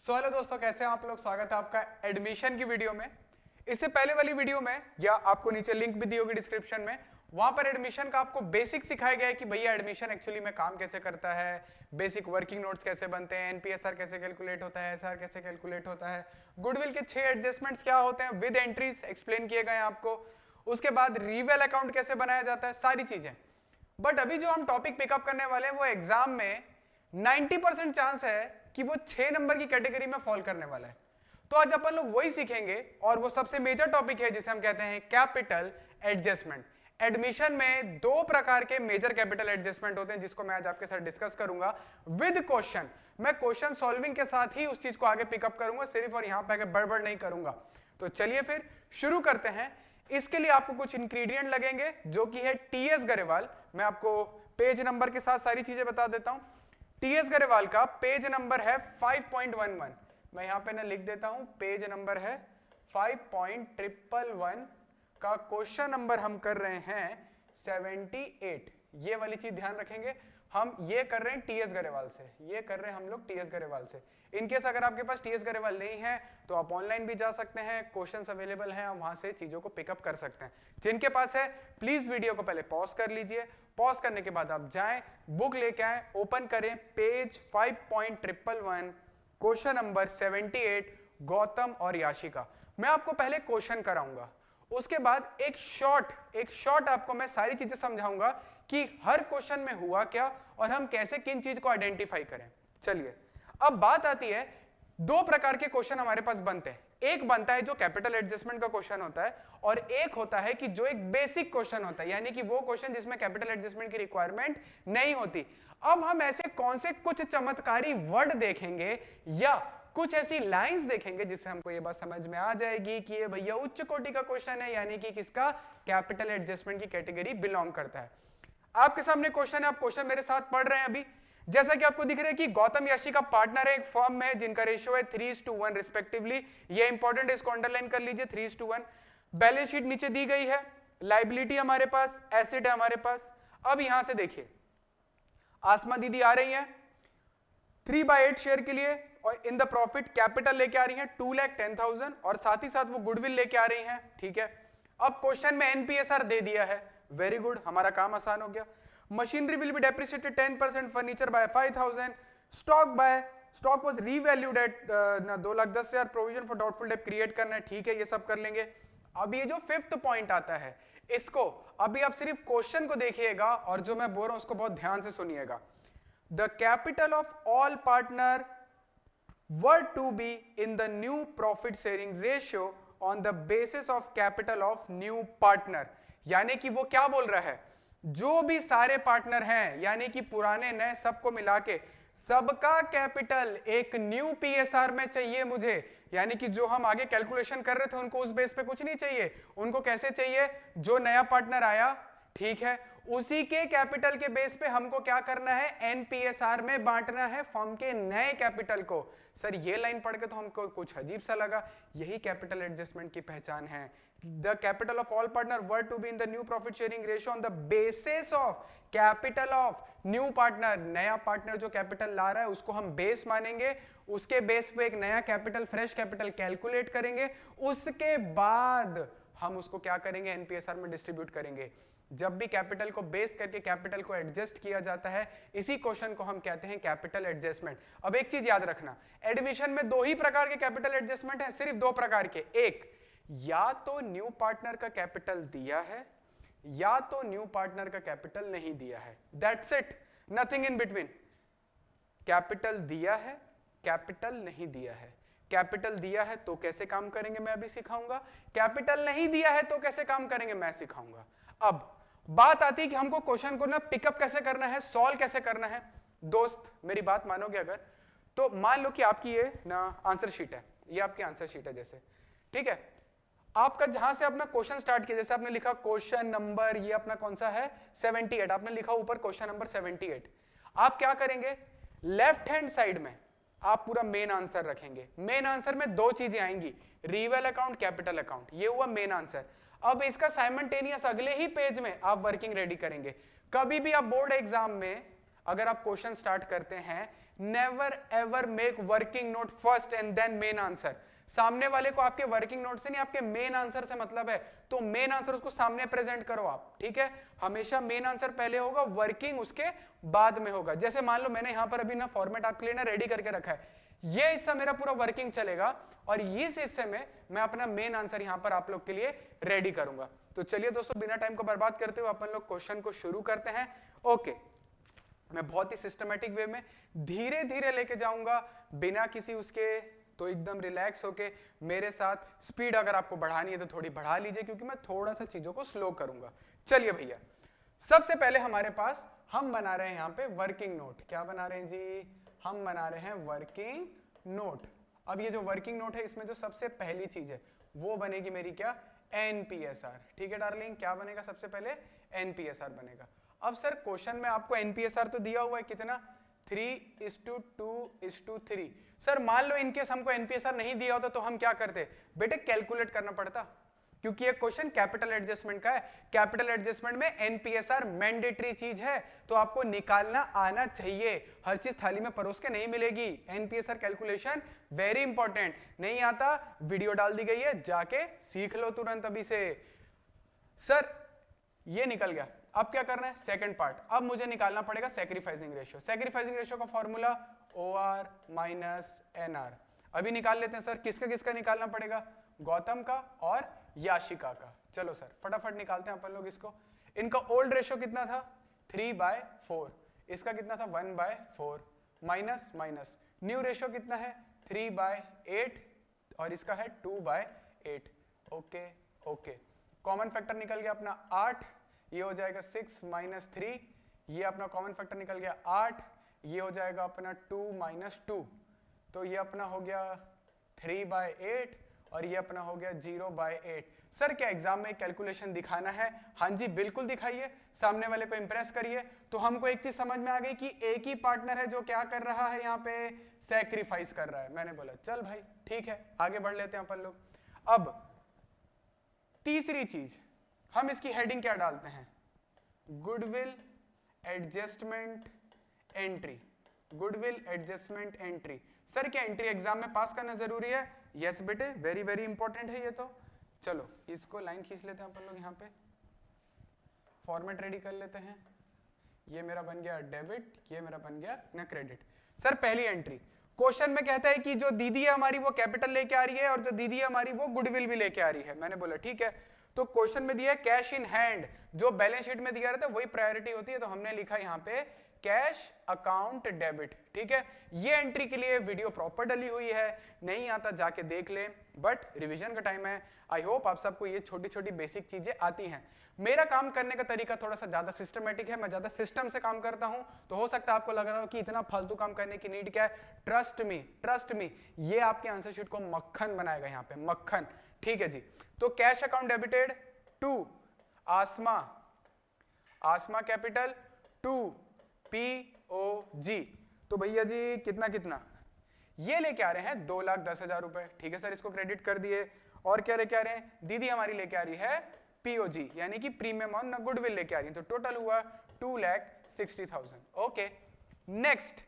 Hello दोस्तों, कैसे हैं आप लोग। स्वागत है आपका एडमिशन की वीडियो में। इससे पहले वाली वीडियो में या आपको नीचे लिंक भी दी होगी डिस्क्रिप्शन में, वहां पर एडमिशन का आपको बेसिक सिखाया गया है कि भैया एडमिशन एक्चुअली में काम कैसे करता है, बेसिक वर्किंग नोट्स कैसे बनते हैं, एनपीएसआर कैसे कैलकुलेट होता है, एसआर कैसे कैलकुलेट होता है, गुडविल के 6 एडजस्टमेंट्स क्या होते हैं विद एंट्रीज एक्सप्लेन किए गए हैं आपको। उसके बाद रीवेल अकाउंट कैसे बनाया जाता है, सारी चीजें। बट अभी जो हम टॉपिक पिकअप करने वाले हैं वो एग्जाम में 90% चांस है कि वो 6 नंबर की कैटेगरी में फॉल करने वाला है। तो आज अपन लोग वही सीखेंगे और वो सबसे मेजर टॉपिक है जिसे हम कहते हैं कैपिटल एडजस्टमेंट। एडमिशन में दो प्रकार के मेजर कैपिटल एडजस्टमेंट होते हैं जिसको मैं आज आपके साथ डिस्कस करूंगा विद क्वेश्चन। मैं क्वेश्चन सॉल्विंग के साथ ही उस चीज को आगे पिकअप करूंगा सिर्फ, और यहां पे बड़बड़ नहीं करूंगा। तो चलिए फिर शुरू करते हैं। इसके लिए आपको कुछ इंग्रेडिएंट लगेंगे जो कि है टीएस गरेवाल। मैं आपको पेज नंबर के साथ सारी चीजें बता देता हूं। टीएस गरेवाल का पेज नंबर है 5.11। मैं यहां पे ना लिख देता हूं, पेज नंबर है 5.111 का क्वेश्चन नंबर हम कर रहे हैं 78। ये वाली चीज ध्यान रखेंगे, हम ये कर रहे हैं टीएस गरेवाल से, ये कर रहे हैं हम लोग टीएस गरेवाल से। इनकेस अगर आपके पास टीएस गरेवाल नहीं है तो आप ऑनलाइन भी जा सकते हैं, क्वेश्चंस अवेलेबल हैं, आप वहां से चीजों को पिकअप कर सकते हैं। जिनके पास है प्लीज वीडियो को पहले पॉज कर लीजिए, पॉज करने के बाद आप जाएं, बुक लेके आए, ओपन करें पेज 5.111 क्वेश्चन नंबर 78 गौतम और याशिका। मैं आपको पहले क्वेश्चन कराऊंगा, उसके बाद एक शॉर्ट आपको मैं सारी चीजें समझाऊंगा कि हर क्वेश्चन में हुआ क्या और हम कैसे किन चीज को आइडेंटिफाई करें। चलिए अब बात आती है, दो प्रकार के क्वेश्चन हमारे पास बनते हैं। एक बनता है जो कैपिटल एडजस्टमेंट का क्वेश्चन होता है, और एक होता है कि जो एक बेसिक क्वेश्चन होता है, यानी कि वो क्वेश्चन जिसमें कैपिटल एडजस्टमेंट की रिक्वायरमेंट नहीं होती। अब हम ऐसे कौन से कुछ चमत्कारी वर्ड देखेंगे या कुछ ऐसी लाइंस देखेंगे जिससे हमको ये बात समझ में आ जाएगी कि ये भैया उच्च कोटि का क्वेश्चन है, यानी कि किसका कैपिटल एडजस्टमेंट की कैटेगरी बिलोंग करता है। आपके सामने क्वेश्चन है, आप क्वेश्चन मेरे साथ पढ़ रहे हैं अभी। जैसा कि आपको दिख रहा है कि गौतम याशिका पार्टनर है एक फर्म में जिनका रेशियो है 3:1 रिस्पेक्टिवली। ये इंपॉर्टेंट है, इसको अंडरलाइन कर लीजिए 3:1। बैलेंस शीट नीचे दी गई है, लाइबिलिटी हमारे पास, एसेट है हमारे पास। अब यहां से देखिए, आसमा दीदी आ रही है 3/8 शेयर के लिए और इन द प्रॉफिट कैपिटल लेके आ रही है 2,10,000 और साथ ही साथ वो गुडविल लेके आ रही हैं। ठीक है, अब क्वेश्चन में एनपीएसआर दे दिया है, वेरी गुड, हमारा काम आसान हो गया। Machinery will be depreciated 10%, furniture by 5,000, stock was revalued at 2,10,000, provision for doubtful debt create करना है। ठीक है, ये सब कर लेंगे। अब ये जो 5th पॉइंट आता है, इसको अभी आप सिर्फ क्वेश्चन को देखिएगा और जो मैं बोल रहा हूं उसको बहुत ध्यान से सुनिएगा। The capital of all partner were to be in the new profit sharing ratio on the basis of capital of new partner। यानी कि वो क्या बोल रहा है, जो भी सारे पार्टनर हैं यानी कि पुराने नए सबको मिला के सबका कैपिटल एक न्यू पीएसआर में चाहिए मुझे। यानी कि जो हम आगे कैलकुलेशन कर रहे थे उनको उस बेस पे कुछ नहीं चाहिए, उनको कैसे चाहिए, जो नया पार्टनर आया, ठीक है, उसी के कैपिटल के बेस पे हमको क्या करना है, एनपीएसआर में बांटना है फर्म के नए कैपिटल को। सर ये लाइन पढ़ के तो हमको कुछ अजीब सा लगा, यही कैपिटल एडजस्टमेंट की पहचान है। The capital of all partner were to be in the new profit sharing ratio on the basis of capital of new partner. नया पार्टनर जो कैपिटल ला रहा है उसको हम बेस मानेंगे, उसके बेस पे एक नया कैपिटल, फ्रेश कैपिटल कैलकुलेट करेंगे, उसके बाद हम उसको क्या करेंगे, एनपीएसआर में डिस्ट्रीब्यूट करेंगे। जब भी कैपिटल को बेस करके कैपिटल को एडजस्ट किया जाता है, इसी क्वेश्चन को हम कहते हैं कैपिटल एडजस्टमेंट। अब एक चीज याद रखना, एडमिशन में दो ही प्रकार के कैपिटल एडजस्टमेंट है, सिर्फ दो प्रकार के। एक, या तो न्यू पार्टनर का कैपिटल दिया है या तो न्यू पार्टनर का कैपिटल नहीं दिया है, that's it, nothing in between. Capital दिया है, कैपिटल नहीं दिया है। कैपिटल दिया है तो कैसे काम करेंगे मैं अभी सिखाऊंगा, कैपिटल नहीं दिया है तो कैसे काम करेंगे मैं सिखाऊंगा। अब बात आती है कि हमको क्वेश्चन को ना पिकअप कैसे करना है, सॉल्व कैसे करना है। दोस्त मेरी बात मानोगे अगर, तो मान लो कि आपकी ये ना आंसर शीट है, ये आपकी आंसर शीट है जैसे, ठीक है, आपका जहां से अपना क्वेश्चन स्टार्ट किया, जैसे आपने लिखा क्वेश्चन नंबर, ये अपना कौन सा है 78, आपने लिखा ऊपर क्वेश्चन नंबर 78। आप क्या करेंगे, लेफ्ट हैंड साइड में आप पूरा मेन आंसर रखेंगे। मेन आंसर में दो चीजें आएंगी, रीवेल अकाउंट, कैपिटल अकाउंट, ये हुआ मेन आंसर। अब इसका साइमल्टेनियस अगले ही पेज में आप वर्किंग रेडी करेंगे। कभी भी आप बोर्ड एग्जाम में अगर आप क्वेश्चन स्टार्ट करते हैं never ever make working note first and then main answer. सामने वाले को आपके वर्किंग नोट से नहीं, आपके मेन आंसर से मतलब है, तो मेन आंसर उसको सामने प्रेजेंट करो आप, ठीक है। हमेशा मेन आंसर पहले होगा, वर्किंग उसके बाद में होगा। जैसे मान लो मैंने यहां पर अभी ना फॉर्मेट आपके लिए ना रेडी करके रखा है, ये हिस्सा मेरा पूरा वर्किंग चलेगा और इस हिस्से में मैं अपना मेन आंसर यहां पर आप लोग के लिए रेडी करूंगा। तो चलिए दोस्तों, बिना टाइम को बर्बाद करते हुए अपन लोग क्वेश्चन को शुरू करते हैं। ओके, मैं बहुत ही सिस्टमेटिक वे में धीरे धीरे लेके जाऊंगा, बिना किसी उसके, तो एकदम रिलैक्स होके मेरे साथ। स्पीड अगर आपको बढ़ानी है तो थोड़ी बढ़ा लीजिए, क्योंकि मैं थोड़ा सा चीजों को स्लो करूंगा। चलिए भैया, सबसे पहले हमारे पास हम बना रहे हैं यहाँ पे वर्किंग नोट। क्या बना रहे हैं जी? हम बना रहे हैं वर्किंग नोट। अब ये जो वर्किंग नोट है, इसमें जो सबसे पहली चीज है वो बनेगी मेरी क्या? एनपीएसआर। ठीक है डार्लिंग, क्या बनेगा सबसे पहले? एनपीएसआर बनेगा। अब सर क्वेश्चन में आपको एनपीएसआर तो दिया हुआ है कितना? 3:2:3। सर मान लो इनकेस हमको एनपीएसआर नहीं दिया होता तो हम क्या करते बेटे? कैलकुलेट करना पड़ता, क्योंकि ये क्वेश्चन कैपिटल एडजस्टमेंट का है। कैपिटल एडजस्टमेंट में एनपीएसआर मैंडेटरी चीज है, तो आपको निकालना आना चाहिए। हर चीज थाली में परोस के नहीं मिलेगी। एनपीएसआर कैलकुलेशन वेरी इंपॉर्टेंट। नहीं आता, वीडियो डाल दी गई है, जाके सीख लो तुरंत अभी से। सर ये निकल गया, अब क्या करना है? Second part. अब मुझे निकालना पड़ेगा सैक्रिफाइसिंग रेशियो। सैक्रिफाइसिंग रेशियो का फॉर्मूला OR माइनस NR। अभी निकाल लेते हैं सर। किसका किसका निकालना पड़ेगा? गौतम का और याशिका का। चलो सर फटाफट निकालते हैं अपन लोग इसको। इनका ओल्ड रेशियो कितना था? 3/4। इसका कितना था? 1/4। माइनस माइनस न्यू रेशियो कितना है? 3/8 और इसका है 2/8। ओके ओके, कॉमन फैक्टर निकल गया अपना 8। ये हो जाएगा 6 - 3। ये अपना कॉमन फैक्टर निकल गया 8। ये हो जाएगा अपना 2 - 2। तो ये अपना हो गया 3/8 और ये अपना हो गया 0/8। सर क्या एग्जाम में कैलकुलेशन दिखाना है? हाँ जी बिल्कुल दिखाइए, सामने वाले को इंप्रेस करिए। तो हमको एक चीज समझ में आ गई कि एक ही पार्टनर है जो क्या कर रहा है यहाँ पे? सैक्रिफाइस कर रहा है। मैंने बोला चल भाई ठीक है, आगे बढ़ लेते हैं अपन लोग। अब तीसरी चीज, हम इसकी हेडिंग क्या डालते हैं? Goodwill adjustment entry. Goodwill adjustment entry. Sir क्या एंट्री एग्जाम में पास करना जरूरी है? यस बेटे, वेरी वेरी इंपॉर्टेंट है ये तो। चलो इसको लाइन खींच लेते हैं अपन लोग, यहाँ पे फॉर्मेट रेडी कर लेते हैं। ये मेरा बन गया डेबिट, ये मेरा बन गया ना क्रेडिट। सर पहली एंट्री, क्वेश्चन में कहता है कि जो दीदी है हमारी वो कैपिटल लेके आ रही है और जो दीदी है हमारी वो गुडविल भी लेके आ रही है। मैंने बोला ठीक है। तो क्वेश्चन में दिया है कैश इन हैंड, जो बैलेंस शीट में दिया रहता है वही प्रायोरिटी होती है, तो हमने लिखा यहाँ पे कैश अकाउंट डेबिट। ठीक है, ये एंट्री के लिए वीडियो प्रॉपर डली हुई है, नहीं आता जाके देख ले, बट रिवीजन का टाइम है। आई होप आप सबको ये छोटी छोटी बेसिक चीजें आती हैं। मेरा काम करने का तरीका थोड़ा सा ज्यादा सिस्टमेटिक है, मैं ज्यादा सिस्टम से काम करता हूं, तो हो सकता है आपको लग रहा हो कि इतना फालतू काम करने की नीड क्या है। ट्रस्ट मी, ये आपके आंसर शीट को मक्खन बनाएगा यहाँ पे, मक्खन। ठीक है जी, तो cash account debited to Asma, Asma capital to POG। तो भैया जी कितना कितना ये लेके आ रहे हैं 2,10,000 रुपए। ठीक है सर, इसको क्रेडिट कर दिए। और क्या लेके आ रहे हैं? दीदी हमारी लेके आ रही है POG यानी कि प्रीमियम ऑन गुडविल लेके आ रही है, तो टोटल हुआ 2,60,000। ओके नेक्स्ट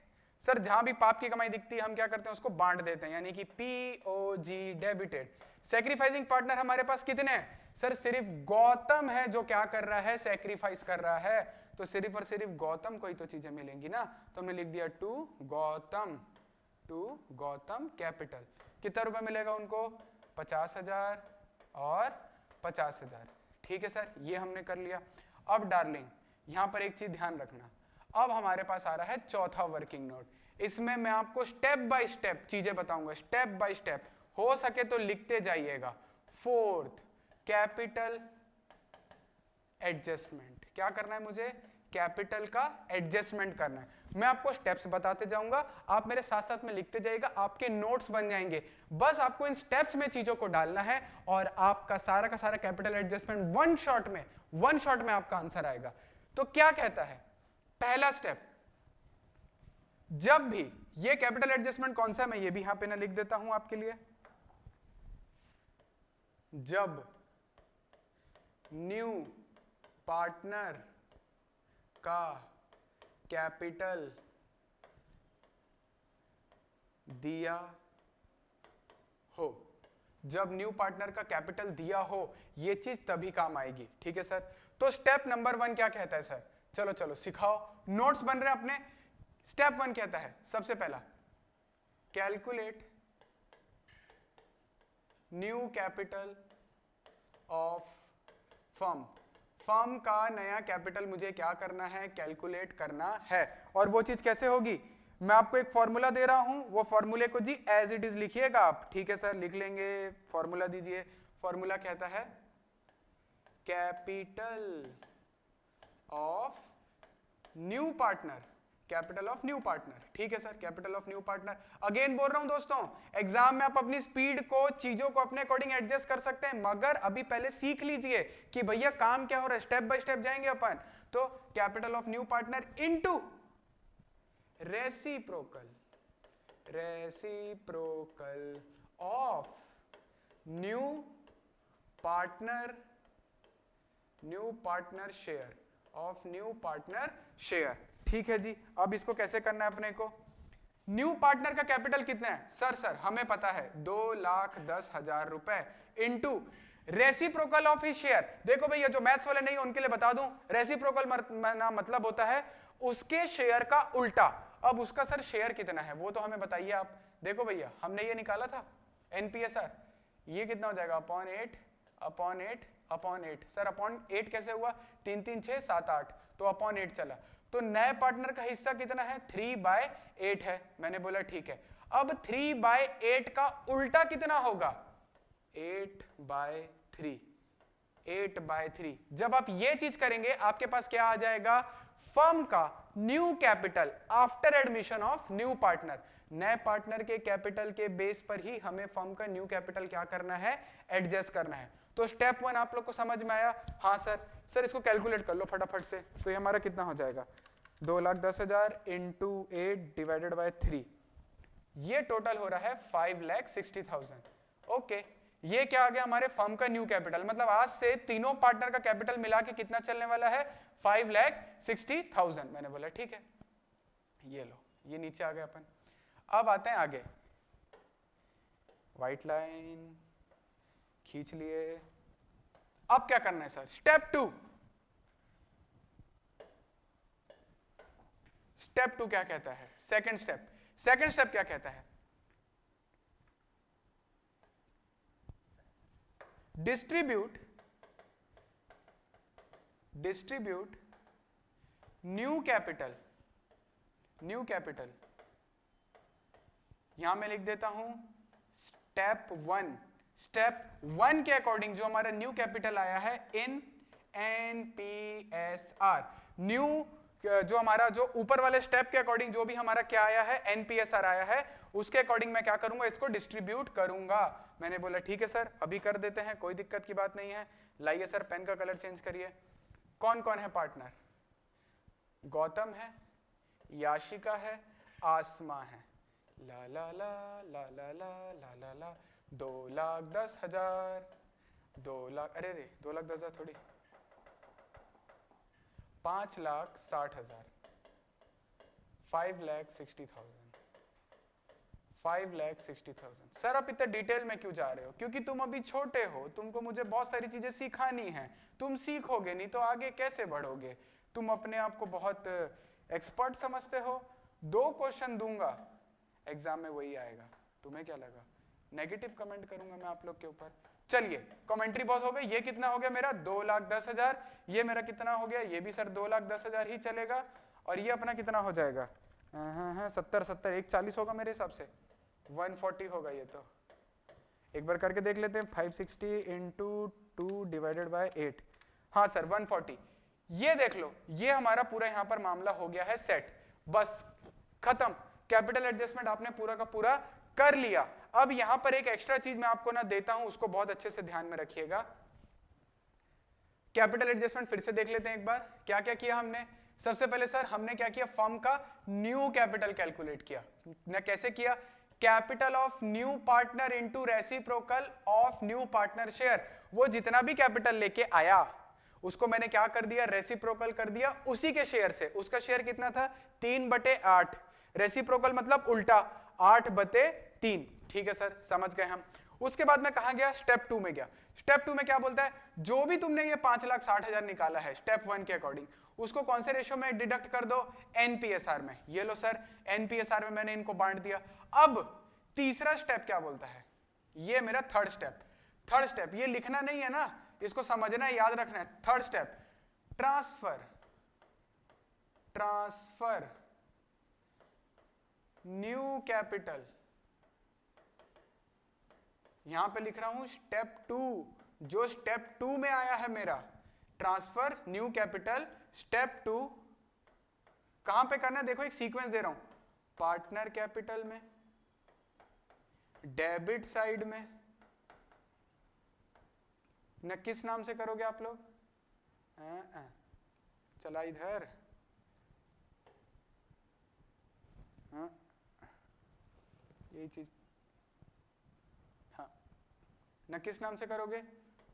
सर, जहां भी पाप की कमाई दिखती है हम क्या करते हैं? उसको बांट देते हैं, यानी कि POG डेबिटेड। सैक्रिफाइसिंग पार्टनर हमारे पास कितने हैं? सर सिर्फ गौतम है जो क्या कर रहा है? सैक्रिफाइस कर रहा है। तो सिर्फ और सिर्फ गौतम को ही तो चीजें मिलेंगी ना, तो हमने लिख दिया टू गौतम कैपिटल। कितना रुपए मिलेगा उनको? 50,000 और 50,000। ठीक है सर, ये हमने कर लिया। अब डार्लिंग यहां पर एक चीज ध्यान रखना, अब हमारे पास आ रहा है चौथा वर्किंग नोट। इसमें मैं आपको स्टेप बाय स्टेप चीजें बताऊंगा, स्टेप बाय स्टेप, हो सके तो लिखते जाइएगा। Fourth, capital adjustment. क्या करना है मुझे? कैपिटल का एडजस्टमेंट करना है। मैं आपको स्टेप्स बताते जाऊंगा, आप मेरे साथ साथ में लिखते जाइएगा, आपके नोट्स बन जाएंगे। बस आपको इन स्टेप्स में चीजों को डालना है और आपका सारा का सारा कैपिटल एडजस्टमेंट वन शॉट में आपका आंसर आएगा। तो क्या कहता है पहला स्टेप? जब भी ये कैपिटल एडजस्टमेंट कौन सा है, मैं ये भी यहां पे ना लिख देता हूं आपके लिए। जब न्यू पार्टनर का कैपिटल दिया हो, जब न्यू पार्टनर का कैपिटल दिया हो, ये चीज तभी काम आएगी। ठीक है सर, तो स्टेप नंबर 1 क्या कहता है सर? चलो चलो सिखाओ, नोट्स बन रहे हैं अपने। स्टेप 1 कहता है सबसे पहला, calculate new capital of firm. Firm का नया कैपिटल मुझे क्या करना है? कैलकुलेट करना है। और वो चीज कैसे होगी? मैं आपको एक फॉर्मूला दे रहा हूं, वो फॉर्मूले को जी एज इट इज लिखिएगा आप। ठीक है सर, लिख लेंगे। फॉर्मूला दीजिए। फॉर्मूला कहता है capital of new partner, capital of new partner. ठीक है sir, capital of new partner. Again बोल रहा हूं दोस्तों, एग्जाम में आप अपनी स्पीड को, चीजों को अपने अकॉर्डिंग एडजस्ट कर सकते हैं, मगर अभी पहले सीख लीजिए कि भैया काम क्या हो रहा है। स्टेप बाय स्टेप जाएंगे अपन। तो capital of new partner into reciprocal, reciprocal of new partner, new partner share, of new partner share. ठीक है जी, अब इसको कैसे करना है अपने को? न्यू पार्टनर का कैपिटल कितना है? सर हमें पता है 2,10,000 रुपए into reciprocal of his share. देखो भैया, जो मैथ्स वाले नहीं उनके लिए बता दूं, रेसिप्रोकल मतलब होता है उसके शेयर का उल्टा। अब उसका सर शेयर कितना है वो तो हमें बताइए आप। देखो भैया, हमने ये निकाला था एनपीएसआर, ये कितना हो जाएगा? Upon 8 upon 8 upon 8। Sir upon 8 कैसे हुआ? 3 3 6 7 8, तो अपॉन 8 चला। तो नए पार्टनर का हिस्सा कितना है? 3/8 है। मैंने बोला ठीक है। अब 3/8 का उल्टा कितना होगा? 8/3, 8/3। जब आप ये चीज करेंगे आपके पास क्या आ जाएगा? फर्म का new capital after admission of new partner. नए पार्टनर के कैपिटल के बेस पर ही हमें फर्म का न्यू कैपिटल क्या करना है? एडजस्ट करना है। तो स्टेप 1 आप लोग को समझ में आया? हाँ सर इसको कैलकुलेट कर लो फटाफट से। तो ये हमारा कितना हो जाएगा? 2,10,000 इंटू 8 डिवाइडेड बाय 3, ये टोटल हो रहा है 5,60,000। ओके, ये क्या आ गया? हमारे फर्म का न्यू कैपिटल। मतलब आज से तीनों पार्टनर का कैपिटल मिला के कितना चलने वाला है? 5,60,000। मैंने बोला ठीक है, ये लो, ये नीचे आ गए अपन। अब आते हैं आगे, व्हाइट लाइन खींच लिए। अब क्या करना है सर? स्टेप 2। स्टेप 2 क्या कहता है? सेकंड स्टेप क्या कहता है? डिस्ट्रीब्यूट न्यू कैपिटल, यहां मैं लिख देता हूं स्टेप 1। स्टेप 1 के अकॉर्डिंग जो हमारा न्यू कैपिटल आया है इन एनपीएसआर, न्यू जो हमारा जो ऊपर वाले स्टेप के अकॉर्डिंग जो भी हमारा क्या आया है? एनपीएसआर आया है, उसके अकॉर्डिंग मैं क्या करूंगा? इसको डिस्ट्रीब्यूट करूंगा। मैंने बोला ठीक है सर, अभी कर देते हैं, कोई दिक्कत की बात नहीं है। लाइए सर, पेन का कलर चेंज करिए। कौन कौन है पार्टनर? गौतम है, याशिका है, आसमा है। ला ला ला ला ला ला ला ला ला 2,10,000, 2 लाख, अरे रे 2,10,000 थोड़ी, 5,60,000, 5,60,000, 5,60,000। सर आप इतना डिटेल में क्यों जा रहे हो? क्योंकि तुम अभी छोटे हो, तुमको मुझे बहुत सारी चीजें सिखानी है। तुम सीखोगे नहीं तो आगे कैसे बढ़ोगे? तुम अपने आप को बहुत एक्सपर्ट समझते हो। 2 क्वेश्चन दूंगा एग्जाम में, वही आएगा। तुम्हें क्या लगा? नेगेटिव कमेंट करूंगा मैं आप लोग के ऊपर। चलिए, कमेंट्री बहुत हो गई। ये कितना हो गया मेरा? 2,10,000। ये मेरा कितना हो गया? ये भी सर 2,10,000 ही चलेगा। और ये अपना कितना हो जाएगा? 70 एक 40 होगा मेरे हिसाब से, 140 होगा ये। तो एक बार करके देख लेते हैं। 560 इंटू 2 डिवाइडेड बाय 8, हाँ सर 140। ये देख लो, ये हमारा पूरा यहाँ पर मामला हो गया है सेट। बस खत्म, कैपिटल एडजस्टमेंट आपने पूरा का पूरा कर लिया। अब यहां पर एक एक्स्ट्रा चीज मैं आपको ना देता हूं, उसको बहुत अच्छे से ध्यान में रखिएगा। कैपिटल एडजस्टमेंट फिर से देख लेते हैं एक बार। क्या क्या किया हमने? सबसे पहले सर हमने क्या किया? फर्म का न्यू कैपिटल कैलकुलेट किया ना। कैसे किया? Capital of new partner into reciprocal of new partner share. वो जितना भी कैपिटल लेके आया उसको मैंने क्या कर दिया? रेसिप्रोकल कर दिया उसी के शेयर से। उसका शेयर कितना था? 3/8। रेसिप्रोकल मतलब उल्टा, 8/3। ठीक है सर, समझ गए हम। उसके बाद मैं कहां गया, स्टेप 2 में गया। स्टेप 2 में क्या बोलता है, जो भी तुमने ये 5,60,000 निकाला है स्टेप 1 के अकॉर्डिंग, उसको कौन से रेशो में डिडक्ट कर दो, एनपीएसआर में। ये लो सर, एनपीएसआर में मैंने इनको बांट दिया। अब तीसरा स्टेप क्या बोलता है, ये मेरा थर्ड स्टेप। थर्ड स्टेप ये लिखना नहीं है ना, इसको समझना है, याद रखना है। Third step, transfer new capital, यहां पे लिख रहा हूं स्टेप 2, जो स्टेप 2 में आया है मेरा, ट्रांसफर न्यू कैपिटल स्टेप 2। कहां पे करना है, देखो एक सीक्वेंस दे रहा हूं, पार्टनर कैपिटल में, डेबिट साइड में, न किस नाम से करोगे आप लोग, चला इधर, यही चीज, हाँ, न किस नाम से करोगे,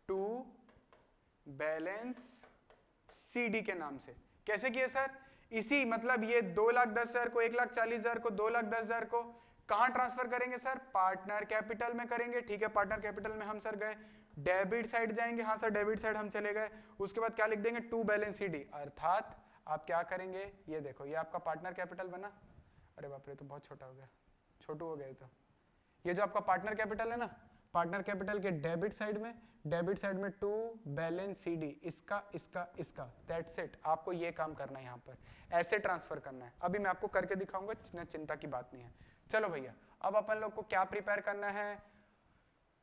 टू बैलेंस सीडी के नाम से। कैसे किए सर, इसी मतलब ये 2,10,000 को, 1,40,000 को, 2,10,000 को कहां ट्रांसफर करेंगे सर, पार्टनर कैपिटल में करेंगे। ठीक है, पार्टनर कैपिटल में हम सर गए, डेबिट साइड जाएंगे, हाँ सर डेबिट साइड हम चले गए। उसके बाद क्या लिख देंगे, टू बैलेंस सीडी, अर्थात आप क्या करेंगे, ये देखो ये आपका पार्टनर कैपिटल बना, अरे बाप रे तो बहुत छोटा हो गया, छोटू हो गया। तो ये जो आपका पार्टनर कैपिटल है ना, पार्टनर कैपिटल के डेबिट साइड में टू बैलेंस सीडी, इसका इसका इसका, दैट्स इट। आपको ये काम करना है, यहाँ पर ऐसे ट्रांसफर करना है। अभी मैं आपको करके दिखाऊंगा, चिंता की बात नहीं है। चलो भैया, अब अपन लोग को क्या प्रिपेयर करना है,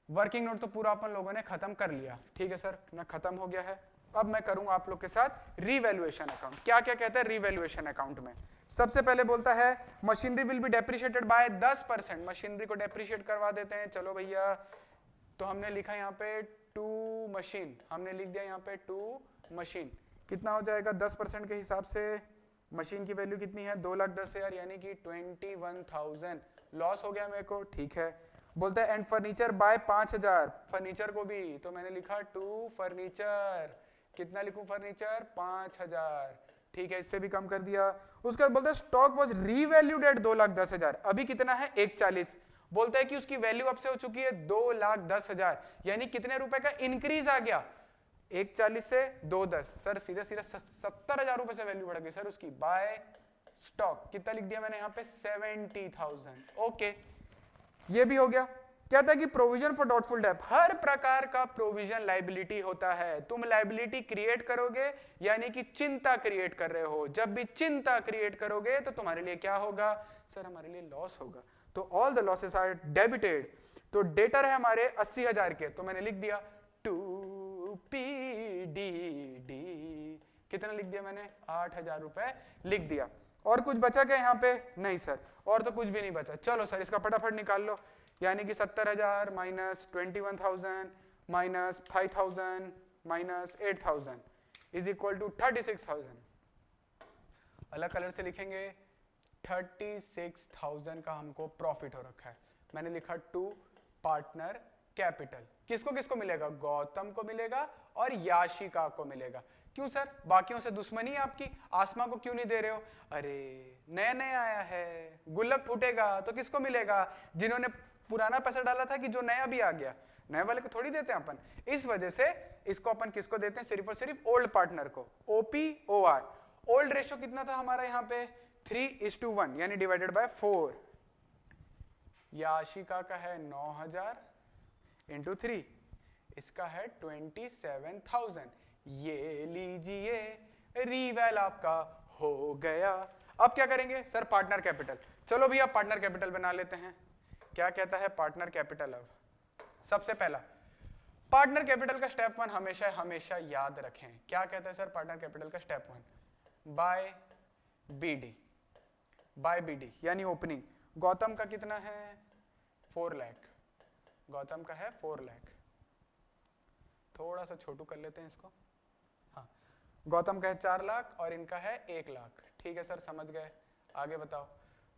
वर्किंग नोट तो पूरा अपन लोगों ने खत्म कर लिया। ठीक है सर, ना खत्म हो गया है। अब मैं करूंगा आप लोग के साथ रीवैल्यूएशन अकाउंट। क्या क्या कहता है रीवैल्यूएशन अकाउंट में, सबसे पहले बोलता है machinery will be depreciated by 10%, machinery को डेप्रिशिएट करवा देते हैं। चलो भैया, तो हमने लिखा यहाँ पे टू मशीन, हमने लिख दिया यहाँ पे टू मशीन, कितना हो जाएगा 10% के हिसाब से, मशीन की वैल्यू कितनी है 2,10,000, यानी कि 21,000 लॉस हो गया मेरे को। ठीक है, बोलता है एंड फर्नीचर बाय 5,000, फर्नीचर को भी, तो मैंने लिखा टू फर्नीचर, कितना लिखूं फर्नीचर, 5,000। ठीक है, इससे भी कम कर दिया। उसके बाद बोलता है स्टॉक वाज रीवैल्यूड एट 2,10,000, अभी कितना है 1,40, बोलता है कि उसकी वैल्यू अब से हो चुकी है 2,10,000, यानी कितने रुपए का इंक्रीज आ गया, 1,40 से 2,10, सर सीधा सीधा 70,000 रुपए से वैल्यू बढ़ गई सर उसकी। बाय स्टॉक कितना लिख दिया मैंने यहाँ पे 70,000। ओके, ये भी हो गया। कहता है कि प्रोविजन फॉर डाउटफुल डेट, हर प्रकार का प्रोविजन लाइबिलिटी होता है। तुम लाइबिलिटी क्रिएट करोगे यानी कि चिंता क्रिएट कर रहे हो, जब भी चिंता क्रिएट करोगे तो तुम्हारे लिए क्या होगा सर, हमारे लिए लॉस होगा। तो all the losses are debited. तो डेटर है हमारे 80,000 के, तो मैंने लिख दिया टू PDD, कितना लिख दिया मैंने 8,000 रुपए लिख दिया। और कुछ बचा क्या यहाँ पे, नहीं सर, और तो कुछ भी नहीं बचा। चलो सर इसका फटाफट निकाल लो, यानी कि 70,000 minus 21,000 minus 5,000 minus 8,000 is equal to 36,000। अलग कलर से लिखेंगे, 36,000 का हमको प्रॉफिट हो रखा है। मैंने लिखा टू पार्टनर कैपिटल, किसको किसको मिलेगा, गौतम को मिलेगा और याशिका को मिलेगा। क्यों सर, बाकियों से दुश्मनी है आपकी, आसमा को क्यों नहीं दे रहे हो, अरे नया नया आया है, गुल्लक फूटेगा तो किसको मिलेगा, जिन्होंने पुराना पैसा डाला था कि जो नया भी आ गया, नए वाले को थोड़ी देते हैं अपन। इस वजह से इसको अपन किसको देते हैं, सिर्फ और सिर्फ ओल्ड पार्टनर को, OPOR। ओल्ड रेशो कितना था हमारा यहाँ पे 3:1, यानी डिवाइडेड बाय 4। याशिका का है 9,000 इंटू 3, इसका है 27,000। ये लीजिए रीवैल आपका हो गया। अब क्या करेंगे सर, पार्टनर कैपिटल। चलो भैया पार्टनर कैपिटल बना लेते हैं। क्या कहता है पार्टनर कैपिटल, अब सबसे पहला पार्टनर कैपिटल का स्टेप 1 हमेशा हमेशा याद रखें। क्या कहता है सर पार्टनर कैपिटल का स्टेप 1, बाय BD यानी ओपनिंग। गौतम का कितना है 4 लाख, गौतम का है 4 लाख, थोड़ा सा छोटू कर लेते हैं इसको, हाँ गौतम का है 4 लाख और इनका है 1 लाख। ठीक है सर, समझ गए, आगे बताओ।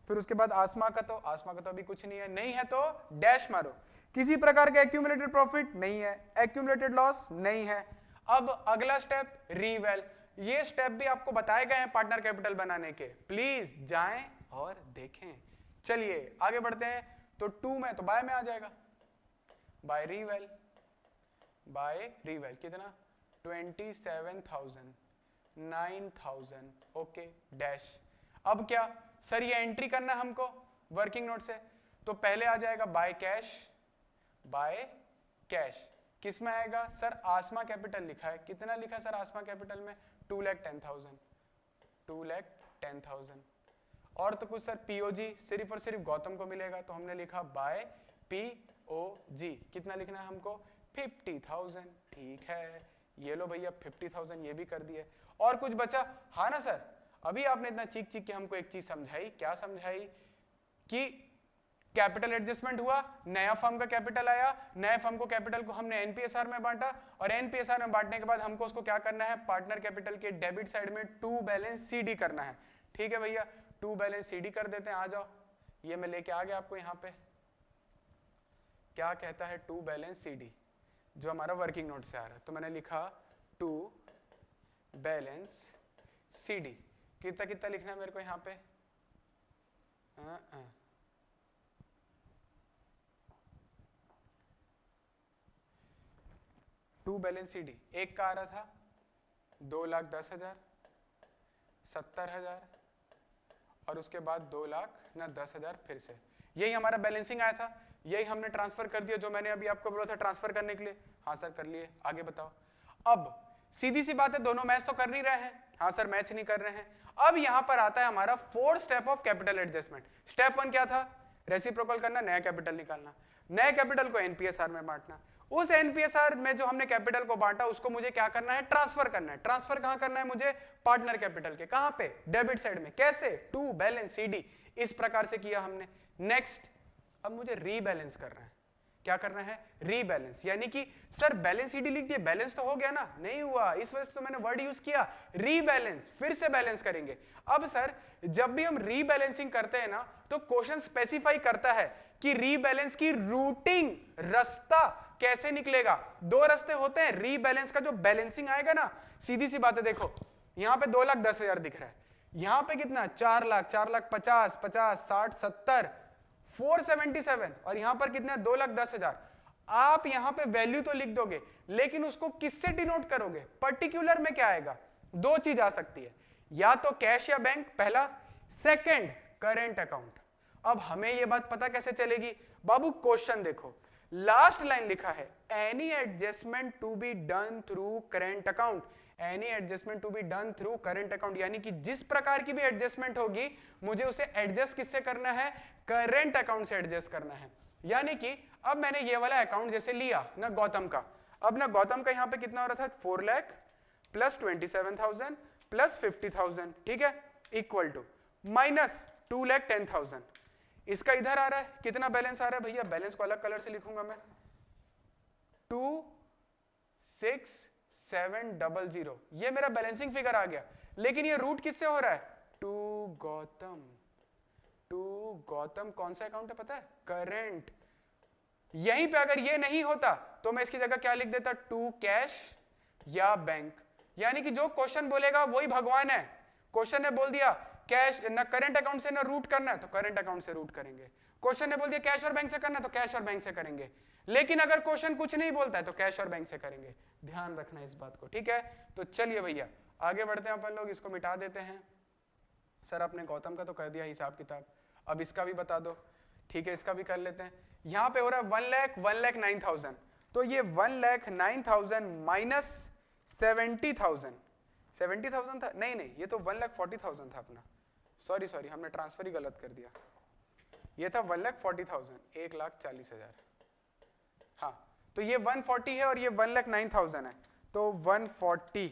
फिर उसके बाद आसमा का तो अभी कुछ नहीं है, नहीं है तो डैश मारो। किसी प्रकार का एक्यूमुलेटेड प्रॉफिट नहीं है, एक्यूमुलेटेड लॉस नहीं है। अब अगला स्टेप रीवैल, ये स्टेप भी आपको बताए गए हैं पार्टनर कैपिटल बनाने के, प्लीज जाएं और देखें। चलिए आगे बढ़ते हैं, तो 2 में तो बाय में आ जाएगा, बाय रीवैल, कितना 27,000, 9,000, ओके डैश। अब क्या सर ये एंट्री करना है हमको वर्किंग नोट से, तो पहले आ जाएगा बाय कैश, किस में आएगा सर, आसमा कैपिटल लिखा है, कितना लिखा है सर आसमा कैपिटल में, 2,10,000, और तो कुछ सर पीओजी सिर्फ और सिर्फ गौतम को मिलेगा, तो हमने लिखा बाय पीओजी, कितना लिखना है हमको 50,000, ठीक है, ये लो भैया 50,000 ये भी कर दिए, और कुछ बचा, हाँ ना सर, अभी आपने इतना चीख चीख के हमको एक चीज समझाई, क्या समझाई कि कैपिटल एडजस्टमेंट हुआ, नया फर्म का कैपिटल आया, नए फर्म को कैपिटल को हमने एनपीएसआर में बांटा, और एनपीएसआर में बांटने के बाद हमको उसको क्या करना है, पार्टनर कैपिटल के डेबिट साइड में टू बैलेंस सीडी करना है, ठीक है भैया, टू बैलेंस सीडी कर देते हैं, आ जाओ, ये मैं लेके आ गया आपको यहाँ पे, क्या कहता है टू बैलेंस सीडी, जो हमारा वर्किंग नोट से आ रहा है, तो मैंने लिखा टू बैलेंस सीडी, कितना कितना लिखना है मेरे को यहाँ पे, टू बैलेंस सीडी, एक का आ रहा था 2,10,000, 70,000, और उसके बाद 2,10,000 फिर से, यही हमारा बैलेंसिंग आया था, यही हमने ट्रांसफर कर दिया जो मैंने अभी आपको बोला था ट्रांसफर करने के लिए, हाँ सर कर लिए, आगे बताओ। अब सीधी सी बात है, दोनों मैच तो कर नहीं रहे हैं, हाँ सर मैच नहीं कर रहे हैं। अब यहां पर आता है हमारा 4 step of capital adjustment. Step 1 क्या था, रेसिप्रोकल करना, नया कैपिटल निकालना, नए कैपिटल को एनपीएसआर में बांटना, उस एनपीएसआर में जो हमने कैपिटल को बांटा उसको मुझे क्या करना है, ट्रांसफर करना है। ट्रांसफर कहां करना है मुझे, पार्टनर कैपिटल के, कहां पे, डेबिट साइड में, कैसे, टू बैलेंस सीडी, इस प्रकार से किया हमने। नेक्स्ट, अब मुझे रीबैलेंस करना है, क्या करना है, रीबैलेंस, यानी कि सर बैलेंस सीडी लिख दिए, बैलेंस तो हो गया ना, नहीं हुआ, इस वजह से तो मैंने वर्ड यूज किया रीबैलेंस, फिर से बैलेंस करेंगे। अब सर जब भी हम रीबैलेंसिंग करते हैं ना, तो क्वेश्चन स्पेसिफाई करता है कि रीबैलेंस की रूटिंग, रास्ता कैसे निकलेगा। 2 रास्ते होते हैं, रीबैलेंस का जो बैलेंसिंग आएगा ना, सीधी सी बात है, देखो यहां पे 2,10,000 दिख रहा है, यहां पे कितना 4 लाख, 4,50,000, 50, 60, 70, 477, और यहां पर कितना 2,10,000। आप यहां पे वैल्यू तो लिख दोगे, लेकिन उसको किससे डिनोट करोगे, पर्टिकुलर में क्या आएगा, 2 चीज आ सकती है, या तो कैश या बैंक, पहला, सेकंड करेंट अकाउंट। अब हमें यह बात पता कैसे चलेगी बाबू, क्वेश्चन देखो, लास्ट लाइन लिखा है any adjustment to be done through current account, any adjustment to be done through current account, यानी कि जिस प्रकार की भी एडजस्टमेंट होगी मुझे उसे एडजस्ट किससे करना है, करेंट अकाउंट से एडजस्ट करना है। यानी कि अब मैंने ये वाला अकाउंट जैसे लिया ना गौतम का, अब ना गौतम का यहां पे कितना हो रहा था, 4 लाख प्लस 27,000 प्लस 50,000, ठीक है, इक्वल टू माइनस 2,10,000, इसका इधर आ रहा है, कितना बैलेंस आ रहा है भैया, बैलेंस को अलग कलर से लिखूंगा मैं, 2,6,700, ये मेरा बैलेंसिंग फिगर आ गया, लेकिन ये रूट किससे हो रहा है, टू गौतम, कौन सा अकाउंट है पता है, करेंट। यहीं पे अगर ये नहीं होता तो मैं इसकी जगह क्या लिख देता, टू कैश या बैंक, यानी कि जो क्वेश्चन बोलेगा वही भगवान है। क्वेश्चन ने बोल दिया कैश ना करेंट अकाउंट से ना रूट करना है तो करेंट अकाउंट से रूट करेंगे, क्वेश्चन ने बोल दिया कैश और बैंक से करना है तो कैश और बैंक से करेंगे, लेकिन अगर क्वेश्चन कुछ नहीं बोलता है तो कैश और बैंक से करेंगे, ध्यान रखना इस बात को, ठीक है। तो चलिए भैया आगे बढ़ते हैं अपन लोग, इसको मिटा देते हैं। सर आपने गौतम का तो कर दिया हिसाब किताब, अब इसका भी बता दो, ठीक है, इसका भी कर लेते हैं। यहां पे हो रहा है 1,09,000, तो ये 1,09,000 माइनस 70,000 था, नहीं ये तो 1,40,000 था अपना, सॉरी हमने ट्रांसफर ही गलत कर दिया, ये था 1,40,000, 1,40,000, हाँ तो ये 140 है और ये 1,09,000 है, तो 140,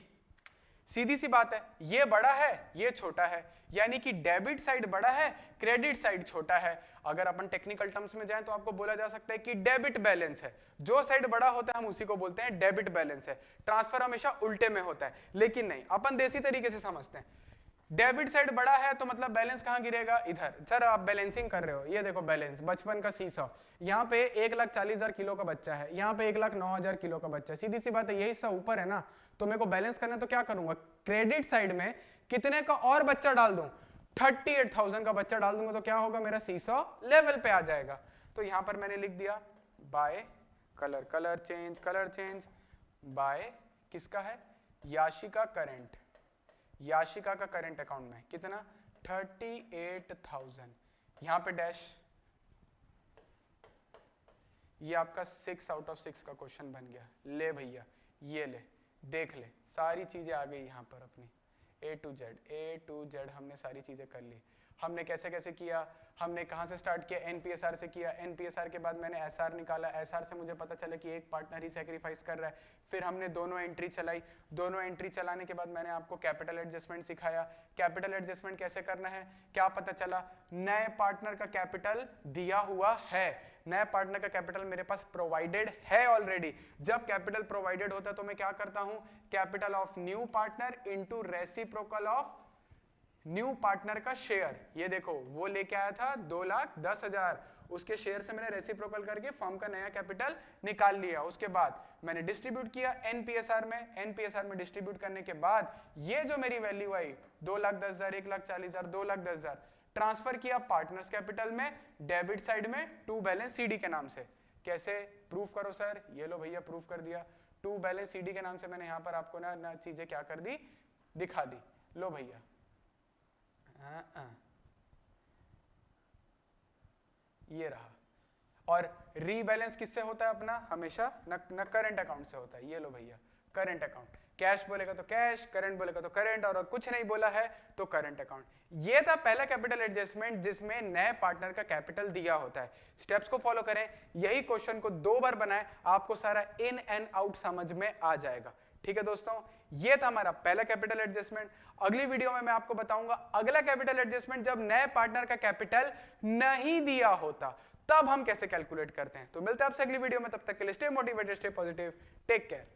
सीधी सी बात है, ये बड़ा है ये छोटा है, यानी कि डेबिट साइड बड़ा है क्रेडिट साइड छोटा है। अगर अपन टेक्निकल टर्म्स में जाएं तो आपको बोला जा सकता है कि डेबिट बैलेंस है, जो साइड बड़ा होता है हम उसी को बोलते हैं डेबिट बैलेंस है। ट्रांसफर हमेशा उल्टे में होता है, लेकिन नहीं, अपन देसी तरीके से समझते हैं, डेबिट साइड बड़ा है तो मतलब बैलेंस कहां गिरेगा, इधर। सर आप बैलेंसिंग कर रहे हो, ये देखो बैलेंस, बचपन का सीसॉ, यहाँ पे 1,40,000 किलो का बच्चा है, यहाँ पे 1,09,000 किलो का बच्चा है, सीधी सी बात है, यही हिस्सा ऊपर है ना, तो मेरे को बैलेंस करना तो क्या करूंगा, क्रेडिट साइड में कितने का और बच्चा डाल दूं, 38,000 का बच्चा डाल दूंगा तो क्या होगा, मेरा सीसॉ लेवल पे आ जाएगा। तो यहां पर मैंने लिख दिया by colour, colour change by किसका है, याशिका करंट, याशिका का करंट अकाउंट में कितना 38,000, यहां पे डैश, ये आपका 6 आउट ऑफ 6 का क्वेश्चन बन गया। ले भैया ये ले, देख ले सारी चीजें आ गई यहां पर अपनी A to Z हमने सारी चीजें कर ली। हमने कैसे कैसे किया, हमने कहां से स्टार्ट किया, एनपीएसआर से किया, एनपीएसआर के बाद मैंने एसआर निकाला, एसआर से मुझे पता चला कि एक पार्टनर ही सैक्रिफाइस कर रहा है, फिर हमने दोनों एंट्री चलाई, दोनों एंट्री चलाने के बाद मैंने आपको कैपिटल एडजस्टमेंट सिखाया। कैपिटल एडजस्टमेंट कैसे करना है, क्या पता चला, नए पार्टनर का कैपिटल दिया हुआ है, नया पार्टनर का कैपिटल मेरे पास प्रोवाइडेड है ऑलरेडी। जब कैपिटल प्रोवाइडेड होता है तो मैं क्या करता हूं, capital of new partner into reciprocal of new partner का शेयर। ये देखो वो लेके आया था 2,10,000, उसके शेयर से मैंने रेसिप्रोकल करके फर्म का नया कैपिटल निकाल लिया। उसके बाद मैंने डिस्ट्रीब्यूट किया एनपीएसआर में, एनपीएसआर में डिस्ट्रीब्यूट करने के बाद ये जो मेरी वैल्यू आई 2,10,000, 1,40,000, 2,10,000 ट्रांसफर किया पार्टनर्स कैपिटल में, डेबिट साइड में टू बैलेंस सीडी के नाम से। कैसे प्रूफ करो सर, ये लो भैया प्रूफ कर दिया, टू बैलेंस सीडी के नाम से मैंने यहाँ पर आपको ना चीजें क्या कर दी, दिखा दी। लो भैया ये रहा। और रीबैलेंस किससे होता है अपना, हमेशा न करंट अकाउंट से होता है। ये लो भैया करंट अकाउंट, कैश बोलेगा तो कैश, करंट बोलेगा तो करंट, और कुछ नहीं बोला है तो करंट अकाउंट। ये था पहला कैपिटल एडजस्टमेंट जिसमें नए पार्टनर का कैपिटल दिया होता है। स्टेप्स को फॉलो करें, यही क्वेश्चन को 2 बार बनाएं, आपको सारा इन एंड आउट समझ में आ जाएगा। ठीक है दोस्तों, ये था हमारा पहला कैपिटल एडजस्टमेंट। अगली वीडियो में मैं आपको बताऊंगा अगला कैपिटल एडजस्टमेंट जब नए पार्टनर का कैपिटल नहीं दिया होता तब हम कैसे कैलकुलेट करते हैं। तो मिलते हैं आपसे अगली वीडियो में, तब तक के लिए stay motivated, stay positive, take care.